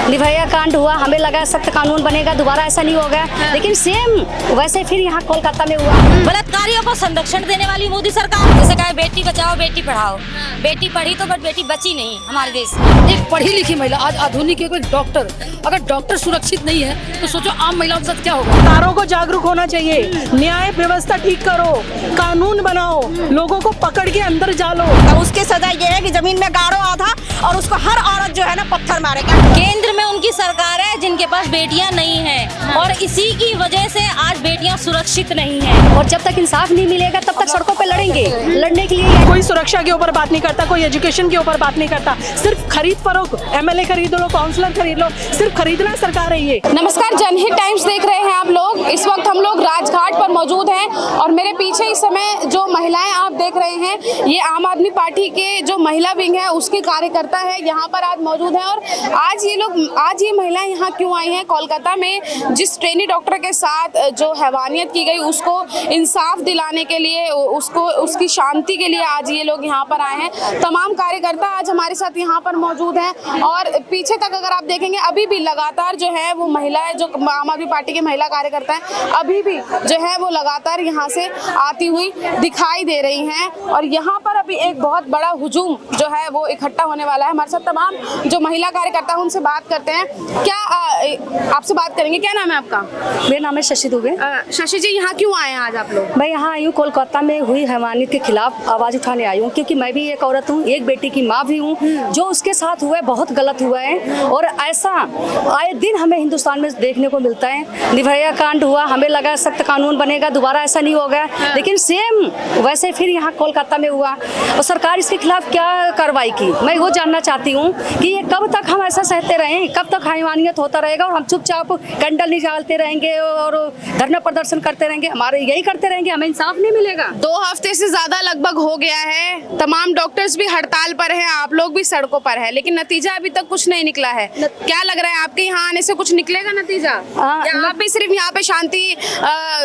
निर्भया कांड हुआ, हमें लगा सख्त कानून बनेगा, दोबारा ऐसा नहीं होगा, लेकिन सेम वैसे फिर यहाँ कोलकाता में हुआ। बलात्कारियों को संरक्षण देने वाली मोदी सरकार, जैसे कहे बेटी बचाओ बेटी पढ़ाओ, बेटी पढ़ी तो बट बेटी बची नहीं हमारे देश में। एक पढ़ी लिखी महिला आज आधुनिक एक डॉक्टर, अगर डॉक्टर सुरक्षित नहीं है तो सोचो आम महिलाओं के साथ क्या होगा। सरकारों को जागरूक होना चाहिए, न्याय व्यवस्था ठीक करो, कानून बनाओ, लोगों को पकड़ के अंदर डालो। उसकी सजा ये है कि जमीन में गाड़ो आधा और उसको हर औरत जो है ना पत्थर मारेगा। केंद्र में उनकी सरकार है जिनके पास बेटियां नहीं हैं और इसी की वजह से आज बेटियां सुरक्षित नहीं हैं। और जब तक इंसाफ नहीं मिलेगा तब तक सड़कों पे लड़ेंगे। लड़ने के लिए कोई सुरक्षा के ऊपर बात नहीं करता, कोई एजुकेशन के ऊपर बात नहीं करता, सिर्फ खरीद फरोख्त, एमएलए खरीद लो, काउंसलर खरीद लो, सिर्फ खरीदना सरकार है ये। नमस्कार, जनहित टाइम्स देख रहे हैं आप लोग। इस वक्त हम लोग राजघाट पर मौजूद हैं और मेरे पीछे इस समय जो महिलाएं आप देख रहे हैं ये आम आदमी पार्टी के जो महिला विंग है उसकी कार्यकर्ता है, यहाँ पर आज मौजूद है। और आज ये महिलाएं यहाँ क्यों आई हैं? कोलकाता में जिस ट्रेनी डॉक्टर के साथ जो हैवानियत की गई उसको इंसाफ दिलाने के लिए, उसकी शांति के लिए आज ये लोग यहाँ पर आए हैं। तमाम कार्यकर्ता आज हमारे साथ यहाँ पर मौजूद हैं और पीछे तक अगर आप देखेंगे अभी भी लगातार जो है वो महिलाएं, जो आम आदमी पार्टी के महिला कार्यकर्ता हैं, अभी भी जो है वो लगातार यहाँ से आती हुई दिखाई दे रही हैं। और यहाँ पर अभी एक बहुत बड़ा हुजूम जो है वो इकट्ठा होने वाला है। हमारे साथ तमाम जो महिला कार्यकर्ता हैं उनसे बात करते हैं। क्या आपसे बात करेंगे, क्या नाम है आपका? मेरा नाम है शशि दुबे। शशि जी, यहाँ क्यों आए हैं आज आप लोग? मैं यहाँ आई हूँ कोलकाता में हुई हैवानियत के खिलाफ आवाज उठाने आई हूँ, क्योंकि मैं भी एक औरत हूँ, एक बेटी की माँ भी हूँ। जो उसके साथ हुआ है बहुत गलत हुआ है और ऐसा आए दिन हमें हिंदुस्तान में देखने को मिलता है। निर्भया कांड हुआ, हमें लगा सख्त कानून बनेगा, दोबारा ऐसा नहीं होगा, लेकिन सेम वैसे फिर यहाँ कोलकाता में हुआ और सरकार इसके खिलाफ क्या कार्रवाई की। मैं वो जानना चाहती हूँ कि ये कब तक हम ऐसा सहते रहें, कब तक हैवानियत होता रहेगा और हम चुपचाप कैंडल नहीं जलाते रहेंगे और धरना प्रदर्शन करते रहेंगे, हमारे यही करते रहेंगे, हमें इंसाफ नहीं मिलेगा। 2 हफ्ते से ज्यादा लगभग हो गया है, तमाम डॉक्टर्स भी हड़ताल पर हैं, आप लोग भी सड़कों पर है, लेकिन नतीजा अभी तक कुछ नहीं निकला है। क्या लग रहा है आपके यहाँ आने से कुछ निकलेगा नतीजा? या आप भी सिर्फ यहाँ पे शांति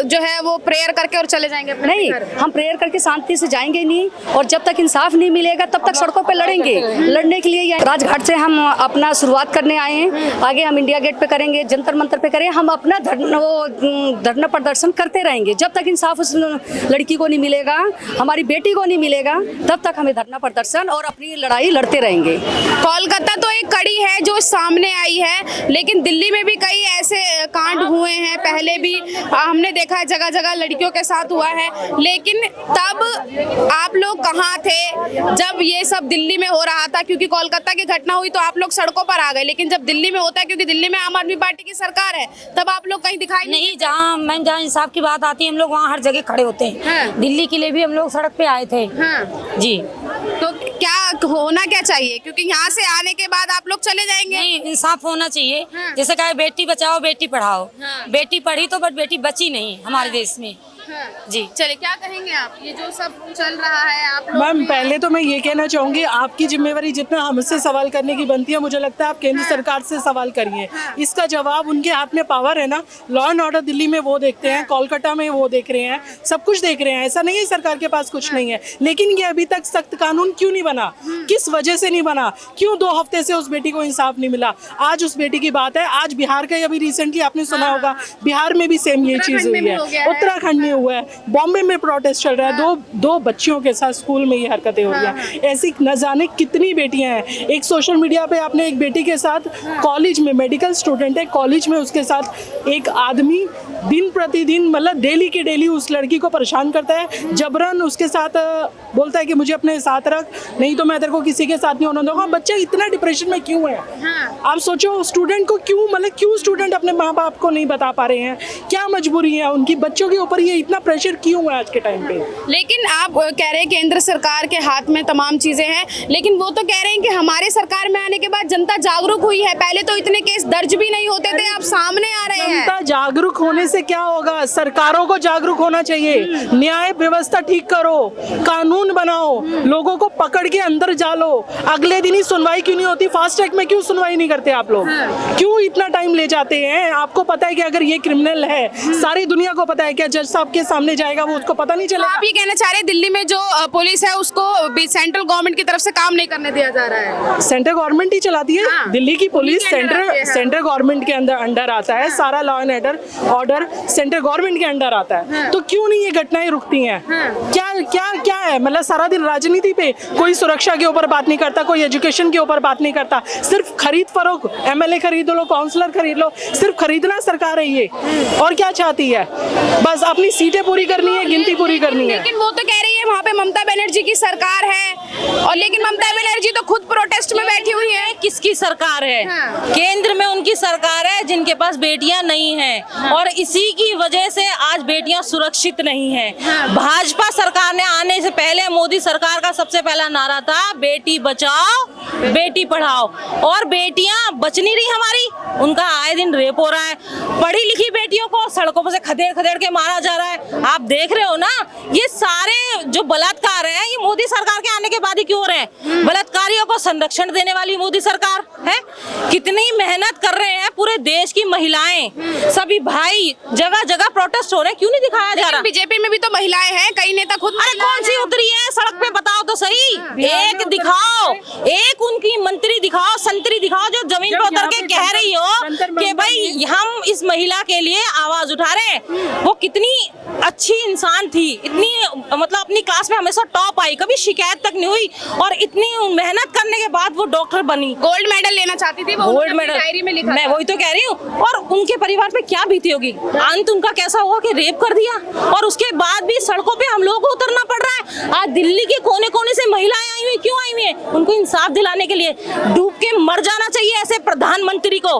जो है वो प्रेयर करके और चले जाएंगे? नहीं, हम प्रेयर करके शांति से जाएंगे नहीं और जब तक इंसाफ नहीं मिलेगा तब तक सड़कों पे लड़ेंगे। लड़ने के लिए राजघाट से हम अपना शुरुआत करने आए हैं, आगे हम इंडिया गेट पे करेंगे, जंतर मंतर पे करेंगे, हम अपना धरना प्रदर्शन करते रहेंगे जब तक इंसाफ उस लड़की को नहीं मिलेगा, हमारी बेटी को नहीं मिलेगा, तब तक हमें धरना प्रदर्शन और अपनी लड़ाई लड़ते रहेंगे। कोलकाता तो एक कड़ी है जो सामने आई है, लेकिन दिल्ली में भी कई ऐसे कांड हुए हैं, पहले भी हमने देखा है जगह जगह लड़कियों के साथ हुआ है। लेकिन तब आप लोग कहाँ थे जब ये सब दिल्ली में हो रहा था? क्योंकि कोलकाता की घटना हुई तो आप लोग सड़कों पर आ गए, लेकिन जब दिल्ली में होता है, क्योंकि दिल्ली में आम आदमी पार्टी की सरकार है, तब आप लोग कहीं दिखाई नहीं। जहाँ इंसाफ की बात आती है हम लोग वहाँ हर जगह खड़े होते हैं। दिल्ली के लिए भी हम लोग सड़क पे आए थे। जी, तो क्या होना क्या चाहिए? क्योंकि यहाँ से आने के बाद आप लोग चले जाएंगे। नहीं, इंसाफ होना चाहिए। जैसे कहे बेटी बचाओ बेटी पढ़ाओ, बेटी पढ़ी तो बट बेटी बची नहीं हमारे देश में। जी, चलिए, क्या कहेंगे आप? ये जो सब चल रहा है आप लोग मैम, पहले तो मैं ये कहना चाहूंगी, आपकी जिम्मेवारी जितना हमसे सवाल करने की बनती है, मुझे लगता है आप केंद्र सरकार से सवाल करिए। इसका जवाब उनके हाथ में पावर है ना। लॉ एंड ऑर्डर दिल्ली में वो देखते हैं, कोलकाता में वो देख रहे हैं, सब कुछ देख रहे हैं। ऐसा नहीं है सरकार के पास कुछ नहीं है, लेकिन ये अभी तक सख्त कानून क्यों नहीं बना? किस वजह से नहीं बना? क्यों 2 हफ्ते से उस बेटी को इंसाफ नहीं मिला? आज उस बेटी की बात है। आज बिहार का अभी रिसेंटली आपने सुना होगा, बिहार में भी सेम ये चीज हुई है, उत्तराखंड में हुआ है, बॉम्बे में प्रोटेस्ट चल रहा है, दो बच्चियों के साथ स्कूल में ये हरकतें हो रही हैं। ऐसी न जाने कितनी बेटियां हैं। एक सोशल मीडिया पे आपने एक बेटी के साथ कॉलेज में, मेडिकल स्टूडेंट है कॉलेज में, उसके साथ एक आदमी दिन प्रतिदिन मतलब डेली के डेली उस लड़की को परेशान करता है, जबरन उसके साथ बोलता है कि मुझे अपने साथ रख, नहीं तो मैं तेरे को किसी के साथ नहीं होने दूंगा। बच्चा इतना डिप्रेशन में क्यों है? आप सोचो, स्टूडेंट को क्यों, मतलब क्यों स्टूडेंट अपने माँ बाप को नहीं बता पा रहे हैं? क्या मजबूरी है उनकी? बच्चों के ऊपर ये इतना प्रेशर क्यों है आज के टाइम पे? लेकिन आप कह रहे हैं केंद्र सरकार के हाथ में तमाम चीजें हैं, लेकिन वो तो कह रहे हैं कि हमारे सरकार में आने के बाद जनता जागरूक हुई है। पहले तो इतने केस दर्ज भी नहीं होते थे, आप सामने आ रहे हैं। जनता जागरूक होने से क्या होगा? सरकारों को जागरूक होना चाहिए, न्याय व्यवस्था ठीक करो, कानून बनाओ, लोगों को पकड़ के अंदर डालो। अगले दिन ही सुनवाई क्यों नहीं होती? फास्ट ट्रैक में क्यों सुनवाई नहीं करते आप लोग? क्यों इतना टाइम ले जाते हैं? आपको पता है कि अगर ये क्रिमिनल है, सारी दुनिया को पता है, क्या जज साहब के सामने जाएगा वो उसको पता नहीं तो चलेगा? आप ये कहना चाह रहे हैं दिल्ली में जो पुलिस है उसको सेंट्रल गवर्नमेंट की तरफ से काम नहीं करने दिया जा रहा है? सेंट्रल गवर्नमेंट ही चलाती है। हाँ। दिल्ली की पुलिस दिल्ली के अंडर आती है, हाँ। सेंट्रल गवर्नमेंट के अंडर आता है। सारा law and order central government के अंडर आता है। तो क्यों नहीं ये घटनाएं रुकती हैं? क्या क्या क्या है? मतलब सारा दिन राजनीति पे, कोई सुरक्षा के ऊपर बात नहीं करता, कोई एजुकेशन के ऊपर बात नहीं करता, सिर्फ खरीद फरोख्त, एमएलए खरीद लो, काउंसलर खरीद लो, सिर्फ खरीदना सरकार है ये। और क्या चाहती है? बस अपनी सीटें पूरी करनी है, गिनती पूरी करनी है। लेकिन वो तो कह रही है वहाँ पे ममता बनर्जी की सरकार है, और लेकिन ममता बनर्जी तो खुद प्रोटेस्ट में बैठी हुई है। किसकी सरकार है? हाँ। केंद्र में उनकी सरकार है जिनके पास बेटियां नहीं हैं। हाँ। और इसी की वजह से आज बेटियां सुरक्षित नहीं हैं। हाँ। भाजपा सरकार ने आने से पहले मोदी सरकार का सबसे पहला नारा था बेटी बचाओ बेटी पढ़ाओ, और बेटियां बच नहीं रही हमारी, उनका आए दिन रेप हो रहा है। पढ़ी लिखी बेटियों को सड़कों पर से खदेड़ खदेड़ के मारा जा रहा है। आप देख रहे हो ना, ये सारे जो बलात्कार हैं ये मोदी सरकार के आने के बाद ही क्यों हो रहे हैं? बलात्कारियों को संरक्षण देने वाली मोदी सरकार है। कितनी मेहनत कर रहे हैं पूरे देश की महिलाएं, सभी भाई, जगह जगह प्रोटेस्ट हो रहे हैं, क्यों नहीं दिखाया जा रहा? बीजेपी में भी तो महिलाएं हैं, कई नेता खुद। अरे कौन सी उतरी है सड़क पे, बताओ तो सही। एक दिखाओ, एक उनकी मंत्री दिखाओ, संतरी दिखाओ जो जमीन पे उतर के कह रही हो कि भाई हम इस महिला के लिए आवाज उठा रहे हैं। वो कितनी अच्छी इंसान थी, इतनी मतलब अपनी क्लास में हमेशा टॉप आई, कभी शिकायत तक नहीं हुई, और इतनी मेहनत करने के बाद वो डॉक्टर बनी, गोल्ड मेडल लेना चाहती थी, वो गोल्ड मेडल डायरी में लिखा मैं था। वही तो कह रही हूँ। और उनके परिवार पे क्या बीती होगी? अंत उनका कैसा हुआ कि रेप कर दिया, और उसके बाद भी सड़कों पे हम लोगों को उतरना पड़ रहा है। आज दिल्ली के कोने कोने से महिलाएं आई हुई, क्यों आई हुई है? उनको इंसाफ दिलाने के लिए। डूब के मर जाना चाहिए ऐसे प्रधानमंत्री को।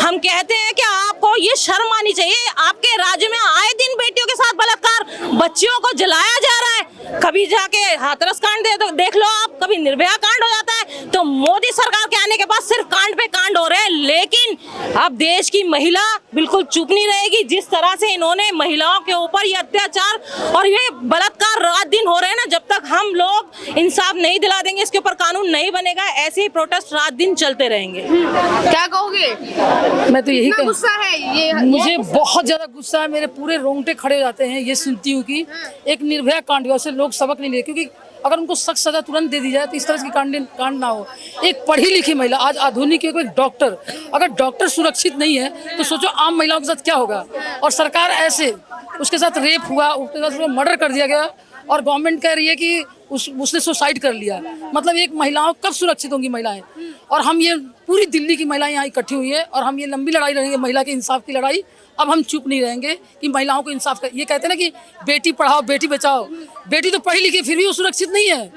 हम कहते हैं कि आपको ये शर्म आनी चाहिए। आपके राज्य में आए दिन बेटियों के साथ बलात्कार, बच्चियों को जलाया जा रहा है। कभी जाके हाथरस कांड देख लो आप, कभी निर्भया कांड हो जाता है। तो मोदी सरकार के आने के बाद सिर्फ कांड पे कांड हो रहे हैं। लेकिन अब देश की महिला बिल्कुल चुप नहीं रहेगी। जिस तरह से इन्होंने महिलाओं के ऊपर ये अत्याचार और ये बलात्कार रात दिन हो रहे हैं ना, जब तक हम लोग इंसाफ नहीं दिला देंगे, इसके ऊपर कानून नहीं बनेगा, ऐसे ही प्रोटेस्ट रात दिन चलते रहेंगे। क्या कहोगे? मैं तो यही कितना गुस्सा है ये? मुझे बहुत ज्यादा गुस्सा है, मेरे पूरे रोंगटे खड़े हो जाते हैं ये सुनती हूँ कि एक निर्भया कांड हुआ, से लोग सबक नहीं लिए, क्योंकि अगर उनको सख्त सजा तुरंत दे दी जाए तो इस तरह की कांड ना हो। एक पढ़ी लिखी महिला, आज आधुनिक एक डॉक्टर, अगर डॉक्टर सुरक्षित नहीं है तो सोचो आम महिलाओं के साथ क्या होगा। और सरकार ऐसे, उसके साथ रेप हुआ, उसके साथ उसको मर्डर कर दिया गया, और गवर्नमेंट कह रही है कि उसने सुसाइड कर लिया। मतलब एक महिलाओं कब सुरक्षित होंगी महिलाएं? और हम ये पूरी दिल्ली की महिलाएं यहाँ इकट्ठी हुई है, और हम ये लंबी लड़ाई लड़ेंगे, महिला के इंसाफ की लड़ाई। अब हम चुप नहीं रहेंगे कि महिलाओं को इंसाफ कर। ये कहते हैं ना कि बेटी पढ़ाओ बेटी बचाओ, बेटी तो पढ़ी लिखी फिर भी वो सुरक्षित नहीं है।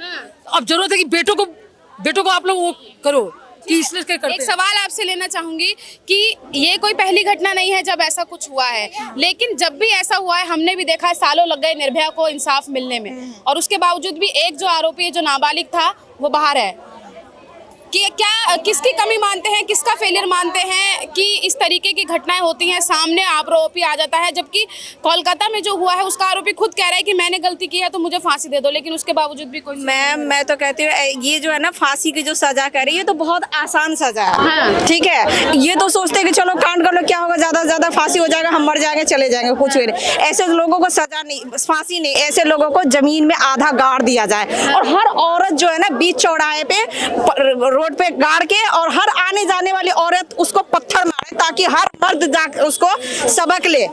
अब जरूरत है कि बेटों को आप लोग वो करो कि इसलिए करते हैं। एक सवाल आपसे लेना चाहूंगी कि ये कोई पहली घटना नहीं है जब ऐसा कुछ हुआ है, लेकिन जब भी ऐसा हुआ है हमने भी देखा है, सालों लग गए निर्भया को इंसाफ मिलने में, और उसके बावजूद भी एक जो आरोपी है जो नाबालिग था वो बाहर है। कि क्या किसकी कमी मानते हैं, किसका फेलियर मानते हैं कि इस तरीके की घटनाएं होती हैं, सामने आरोपी आ जाता है, जबकि कोलकाता में जो हुआ है उसका आरोपी खुद कह रहा है कि मैंने गलती की है तो मुझे फांसी दे दो, लेकिन उसके बावजूद भी कोई। मैं तो कहती हूँ ये जो है ना फांसी की जो सजा कर रही है, ये तो बहुत आसान सजा है। ठीक है, ये तो सोचते हैं कि चलो कांड कर लो, क्या होगा, ज्यादा से ज्यादा फांसी हो जाएगा, हम मर जाएंगे, चले जाएंगे, कुछ भी नहीं। ऐसे लोगों को सजा नहीं, फांसी नहीं, ऐसे लोगों को जमीन में आधा गाड़ दिया जाए, और हर औरत जो है ना बीच चौराहे पे रोड पे गाड़ के, और हर आने जाने वाली औरत उसको पत्थर मारे, ताकि हर मर्द उसको सबक ले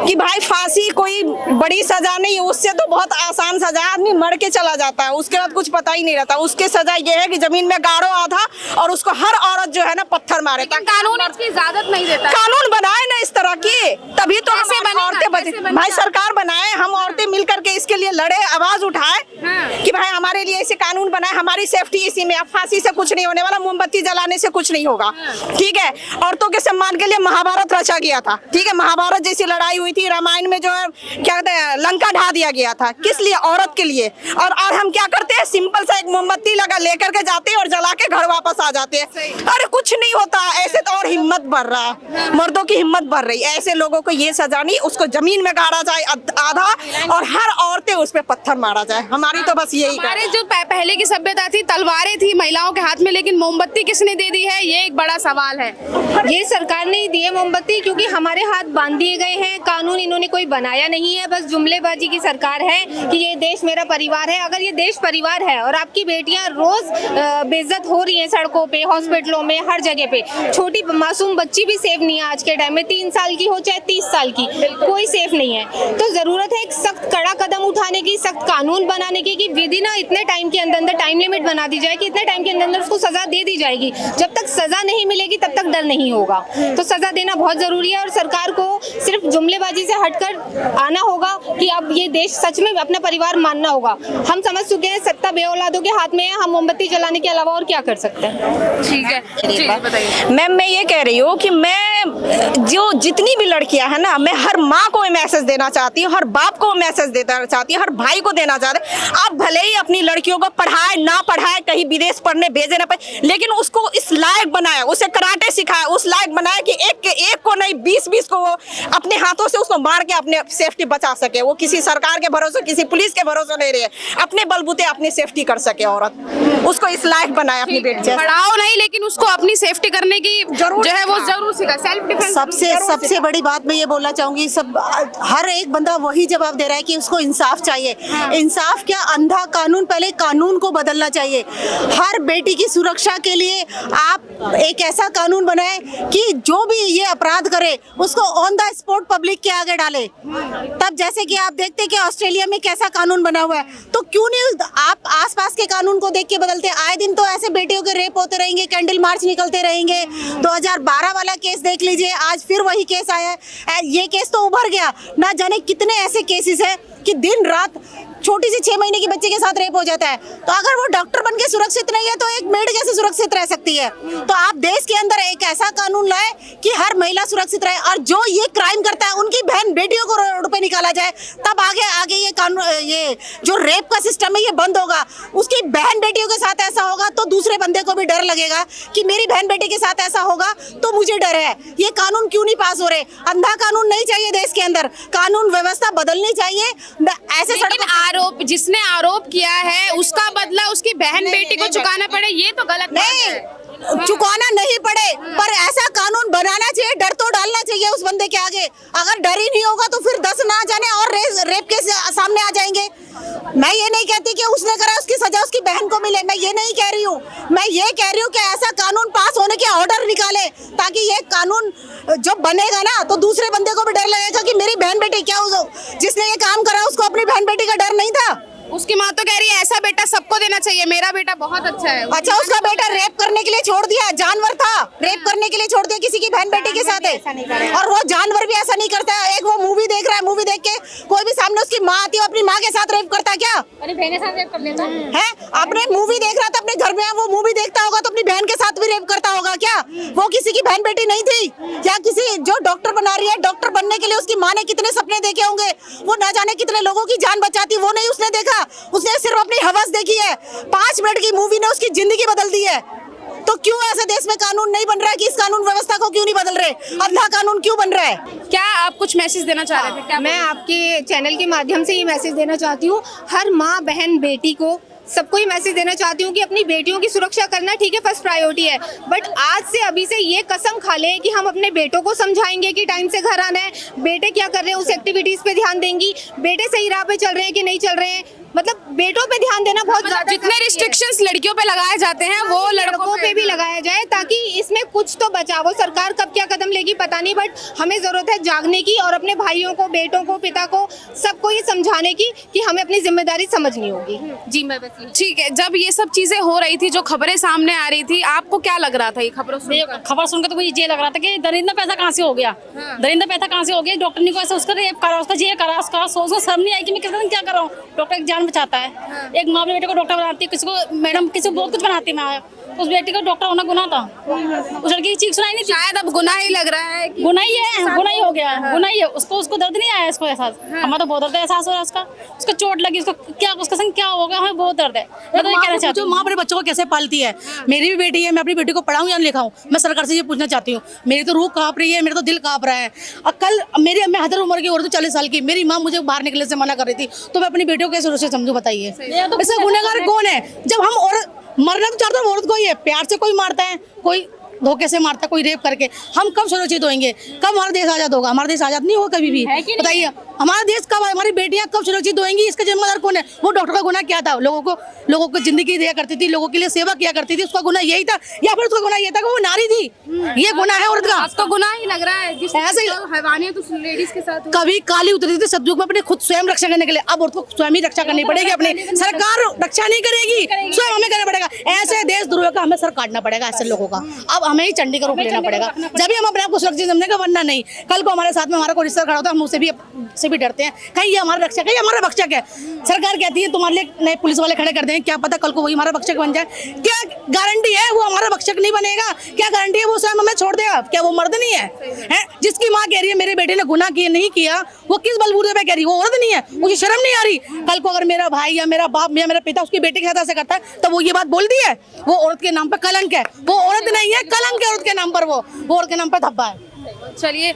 कि भाई फांसी कोई बड़ी सजा नहीं है, उससे तो बहुत आसान सजा, आदमी मर के चला जाता है, उसके बाद कुछ पता ही नहीं रहता। उसके सजा ये है कि जमीन में गाड़ो आधा, और उसको हर औरत जो है ना पत्थर मारे। कानून इसकी इजाजत नहीं देता। कानून बनाए ना इस तरह की, तभी तो हम औरतें बचे। भाई सरकार बनाए, हम औरतें मिलकर के इसके लिए लड़े, आवाज उठाए कि भाई हमारे लिए ऐसे कानून बनाए, हमारी सेफ्टी इसी में। अब फांसी से कुछ नहीं होने वाला, मोमबत्ती जलाने से कुछ नहीं होगा, ठीक है। औरतों के सम्मान के लिए महाभारत रचा गया था, ठीक है। महाभारत जैसी लड़ाई हुई थी, रामायण में जो है क्या कहते हैं लंका ढा दिया गया था, किस लिए? औरत के लिए। और आज हम क्या करते हैं, सिंपल सा एक मोमबत्ती लगा लेकर के जाते हैं और जला के घर वापस आ जाते हैं। अरे कुछ नहीं होता ऐसे, तो और हिम्मत बढ़ रहा है, मर्दों की हिम्मत बढ़ रही है। ऐसे लोगों को ये सजा नहीं, उसको जमीन में गाड़ा जाए आधा, और हर औरतें उस पे पत्थर मारा जाए। हमारी तो बस यही हमारे जो पहले की सभ्यता थी, तलवारें थी महिलाओं के हाथ में, लेकिन मोमबत्ती किसने दे दी है, ये एक बड़ा सवाल है। ये सरकार ने दी है मोमबत्ती, क्योंकि हमारे हाथ बांध दिए गए हैं। कानून इन्होंने कोई बनाया नहीं है, बस जुमलेबाजी की सरकार है कि ये देश मेरा परिवार है। अगर ये देश परिवार है और आपकी बेटियां रोज बेइज्जत हो रही हैं सड़कों पे, हॉस्पिटलों में, हर जगह पे, छोटी मासूम बच्ची भी सेफ नहीं है आज के टाइम में, 3 साल की हो चाहे 30 साल की, कोई सेफ नहीं है। तो जरूरत है एक सख्त कड़ा कदम उठाने की, सख्त कानून बनाने की, कि विधि ना इतने टाइम के अंदर टाइम लिमिट बना दी जाए कि इतने टाइम के अंदर उसको सजा दे दी जाएगी। जब तक सजा नहीं मिलेगी तब तक डर नहीं होगा। तो सजा देना बहुत जरूरी है, और सरकार को सिर्फ जुमलेबाजी से हटकर आना होगा कि अब ये देश सच में अपना परिवार मानना होगा। हम समझ चुके हैं सत्ता बेऔलादों के हाथ में है, हम मोमबत्ती जलाने के अलावा और क्या कर सकते हैं। ठीक है, जी बताइए। मैम मैं ये कह रही हूँ कि मैं जो जितनी भी लड़कियां हैं ना, मैं हर माँ को मैसेज देना चाहती हूँ, हर बाप को मैसेज देना चाहती हूँ, हर भाई को देना चाहती हूँ। आप भले ही अपनी लड़कियों को पढ़ाए ना पढ़ाए, कहीं विदेश पढ़ने भेजे ना पाए, लेकिन उसको इस लायक बनाए, उसे कराटे सिखाए, उस लायक बनाए कि एक को नहीं 20 को वो अपने हाथों से उसको मार के अपने सेफ्टी बचा सके। वो किसी सरकार के भरोसे, किसी पुलिस के भरोसे नहीं रहे, अपने बलबूते अपनी सेफ्टी कर सके। औरत उसको इस लायक बनाए अपनी बेटी। पढ़ाओ नहीं, लेकिन उसको अपनी सेफ्टी करने की जो है वो जरूर सिखा, सेल्फ डिफेंस। सबसे बड़ी बात मैं ये बोलना चाहूंगी, सब हर एक बंदा वही जवाब दे रहा है कि उसको इंसाफ चाहिए। इंसाफ क्या, अंधा कानून, पहले कानून को बदलना चाहिए। हर बेटी की सुरक्षा के लिए आप एक ऐसा कानून बनाए कि जो भी ये अपराध करे उसको ऑन द स्पॉट पब्लिक के आगे डाले। तब जैसे कि आप देखते कि ऑस्ट्रेलिया में कैसा कानून बना हुआ है, तो क्यों नहीं आप आसपास के कानून को देख के बदलते? आए दिन तो ऐसे बेटियों के रेप होते रहेंगे, कैंडल मार्च निकलते रहेंगे। 2012 वाला केस देख लीजिए, आज फिर वही केस आया है। ये केस तो उभर गया, ना जाने कितने ऐसे केसेस हैं कि दिन रात छोटी सी 6 महीने की बच्चे के साथ रेप हो जाता है। तो अगर वो डॉक्टर बन के सुरक्षित नहीं है तो एक मेड कैसे सुरक्षित रह सकती है? तो आप देश के अंदर एक ऐसा कानून लाए कि हर महिला सुरक्षित रहे, और जो ये क्राइम करता है उनकी बहन बेटियों को रोड पे निकाला जाए। तब आगे ये कानून, ये जो रेप का सिस्टम है ये बंद होगा। उसकी बहन बेटियों के साथ ऐसा होगा तो दूसरे बंदे को भी डर लगेगा कि मेरी बहन बेटी के साथ ऐसा होगा तो मुझे डर है। ये कानून क्यों नहीं पास हो रहे? अंधा कानून नहीं चाहिए देश के अंदर, कानून व्यवस्था बदलनी चाहिए। ऐसे आरोप, जिसने आरोप किया है उसका बदला उसकी बहन बेटी को चुकाना पड़े, ये तो गलत नहीं, चुकाना नहीं पड़े, पर ऐसा कानून बनाना चाहिए, डर तो डालना चाहिए उस बंदे के आगे। अगर डर ही नहीं होगा तो फिर 10 ना जाने और रेप के सामने आ जाएंगे। मैं ये नहीं कहती कि उसने करा उसकी सजा उसकी बहन को मिले, मैं ये नहीं कह रही हूँ। मैं ये कह रही हूँ कि ऐसा कानून पास होने के ऑर्डर निकाले, ताकि ये कानून जब बनेगा ना तो दूसरे बंदे को भी डर लगेगा कि मेरी बहन बेटी, क्या जिसने ये काम करा उसको अपनी बहन बेटी का डर नहीं था? उसकी माँ तो कह रही है ऐसा बेटा सबको देना चाहिए, मेरा बेटा बहुत अच्छा है। अच्छा, उसका बेटा रेप करने के लिए छोड़ दिया, जानवर था, रेप करने के लिए छोड़ दिया किसी की बहन बेटी के साथ है, और वो जानवर भी ऐसा नहीं करता है। एक वो मूवी देख रहा है, मूवी देख के कोई भी सामने उसकी माँ आती है अपनी माँ के साथ रेप करता है क्या? अपनी बहन के साथ रेप कर लेता है। अपने मूवी देख रहा था अपने घर में, वो मूवी देखता होगा तो अपनी बहन के साथ भी रेप करता होगा क्या? वो किसी की बहन बेटी नहीं थी? या किसी जो डॉक्टर बना रही है, डॉक्टर बनने के लिए उसकी माँ ने कितने सपने देखे होंगे, वो ना जाने कितने लोगों की जान बचाती, वो नहीं उसने देखा। उसने सिर्फ अपनी हवस देखी है। 5 मिनट की मूवी ने उसकी जिंदगी बदल दी है। तो क्यों ऐसे देश में कानून नहीं बन रहा है कि इस कानून व्यवस्था को क्यों नहीं बदल रहे? अंधा कानून क्यों बन रहा है? क्या आप कुछ मैसेज देना चाह रहे थे? क्या मैं आपके चैनल के माध्यम से ये मैसेज देना चाहती हूँ, हर माँ बहन बेटी को, सबको ही मैसेज देना चाहती हूँ कि अपनी बेटियों की सुरक्षा करना ठीक है, फर्स्ट प्रायोरिटी है, बट आज से अभी से ये कसम खा ले कि हम अपने बेटों को समझाएंगे कि टाइम से घर आना है, बेटे क्या कर रहे हैं उस एक्टिविटीज पे ध्यान देंगी, बेटे सही राह पे चल रहे हैं कि नहीं चल रहे हैं, मतलब बेटों पे ध्यान देना बहुत ज्यादा। जितने रिस्ट्रिक्शंस लड़कियों पे लगाए जाते हैं वो लड़कों पे भी लगाया जाए, ताकि इसमें कुछ तो बचाव हो। सरकार कब क्या कदम लेगी पता नहीं, बट हमें जरूरत है जागने की और अपने भाइयों को, बेटों को, पिता को, सबको ये समझाने की कि हमें अपनी जिम्मेदारी समझनी होगी। जी मैं बस ठीक है। जब ये सब चीजें हो रही थी, जो खबरें सामने आ रही थी, आपको क्या लग रहा था ये खबरों सुनकर? खबर सुनकर तो मुझे ये लग रहा था कि दरिंदा पैसा कहाँ से हो गया, दरिंदा पैसा कहाँ से हो गया। डॉक्टर ने को ऐसा उसका रेप करा, उसका ये करा, उसका सोच शर्म नहीं आई कि मैं कितना क्या कर रहा हूँ। डॉक्टर एक जान बचाता है। एक माँ अपने बेटे को डॉक्टर बनाती है, किसी को मैडम, किसी को बहुत कुछ बनाती है। उस बेटी का डॉक्टर होना गुनाह था। उस लड़की की चीख सुनाई नहीं थी। शायद अब गुनाह ही लग रहा है। गुनाह ही है, गुनाह ही हो गया, गुनाह ही है। उसको दर्द नहीं आया, इसको एहसास। हमें तो बहुत दर्द है, एहसास हो रहा है उसका। उसको चोट लगी, उसको क्या, उसका संग क्या हो गया, हमें बहुत दर्द है। मैं तो ये कहना चाहती हूँ, माँ अपने बच्चों को कैसे पालती है। मेरी भी बेटी है, मैं अपनी बेटी को पढ़ाऊँ या लिखाऊँ, मैं सरकार से ये पूछना चाहती हूँ। मेरी तो रूह कांप रही है, मेरा तो दिल कांप रहा है। और कल मैं हदर उम्र की औरत हूँ, 40 साल की, मेरी माँ मुझे बाहर निकलने से मना कर रही थी, तो मैं अपनी बेटियों को कैसे सुरक्षित समझूं, बताइए। इसका गुनहगार कौन है? जब हम औरत मरना तो चाहते हैं, औरत को ही है। प्यार से कोई मारता है, कोई धोखे से मारता, कोई रेप करके। हम कब सुरक्षित होंगे? कब हमारा देश आजाद होगा? हमारा देश आजाद नहीं होगा कभी भी। बताइए, हमारा देश कब, हमारी बेटियां कब सुरक्षित होंगी? इसका जिम्मेदार कौन है? वो डॉक्टर का गुनाह क्या था? लोगों को जिंदगी दिया करती थी, लोगों के लिए सेवा किया करती थी, उसका गुनाह यही था? या फिर उसका गुनाह ये था कि वो नारी थी? ये गुनाह है औरत का। आपको गुनाह ही लग रहा है? ऐसे हैवानियत उस लेडीज के साथ कभी काली उतरी थी सतयुग में अपने खुद स्वयं रक्षा करने के लिए, अब औरत को स्वयं ही रक्षा करनी पड़ेगी अपनी। सरकार रक्षा नहीं करेगी, स्वयं हमें करना पड़ेगा। ऐसे देशद्रोह का हमें सर काटना पड़ेगा ऐसे लोगों का। अब हमें ही चंडी का रूप लेना पड़ेगा, जब भी हम अपने आप को सुरक्षित समझेंगे, वरना नहीं। कल को हमारे साथ में हमारा कोई रिश्ता खड़ा होता है, हम उससे भी डरते हैं, कहीं ये हमारा रक्षक है, ये हमारा भक्षक है। सरकार कहती है तुम्हारे लिए नए पुलिस वाले खड़े कर देंगे, क्या पता कल को वही हमारा भक्षक बन जाए। क्या गारंटी है वो हमारा भक्षक नहीं बनेगा? क्या गारंटी है वो स्वयं हमें छोड़ देगा? क्या वो मर्द नहीं है? जिसकी माँ कह रही है मेरे बेटे ने गुनाह किया नहीं किया, वो किस बलबूते पे कह रही है? वो औरत नहीं है? मुझे शर्म नहीं आ रही? कल को अगर मेरा भाई या मेरा बाप या मेरा पिता उसकी बेटी के साथ ऐसे करता है, तो वो ये बात बोल दी है? वो औरत के नाम पर कलंक है, वो औरत नहीं है, कलंक है औरत के नाम पर, वो औरत के नाम पर धब्बा है। चलिए,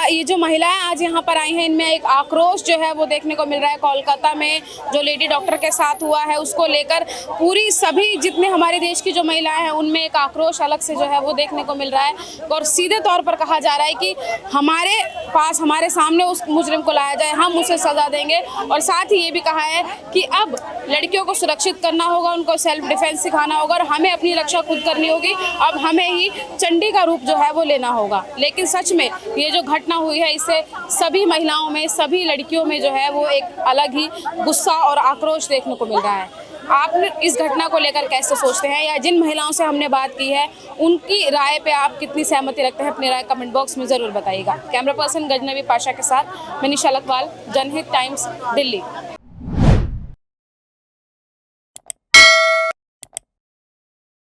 ये जो महिलाएं आज यहाँ पर आई हैं, इनमें एक आक्रोश जो है वो देखने को मिल रहा है। कोलकाता में जो लेडी डॉक्टर के साथ हुआ है उसको लेकर पूरी सभी जितने हमारे देश की जो महिलाएं हैं उनमें एक आक्रोश अलग से जो है वो देखने को मिल रहा है। और सीधे तौर पर कहा जा रहा है कि हमारे पास, हमारे सामने उस मुजरिम को लाया जाए, हम उसे सजा देंगे। और साथ ही ये भी कहा है कि अब लड़कियों को सुरक्षित करना होगा, उनको सेल्फ डिफेंस सिखाना होगा और हमें अपनी रक्षा खुद करनी होगी। अब हमें ही चंडी का रूप जो है वो लेना होगा। लेकिन सच में ये जो घटना हुई है, इससे सभी महिलाओं में, सभी लड़कियों में जो है वो एक अलग ही गुस्सा और आक्रोश देखने को मिल रहा है। आप इस घटना को लेकर कैसे सोचते हैं, या जिन महिलाओं से हमने बात की है उनकी राय पे आप कितनी सहमति रखते हैं? अपनी राय कमेंट बॉक्स में ज़रूर बताइएगा। कैमरा पर्सन गजनवी पाशा के साथ मैं निशा लखवाल, जनहित टाइम्स, दिल्ली।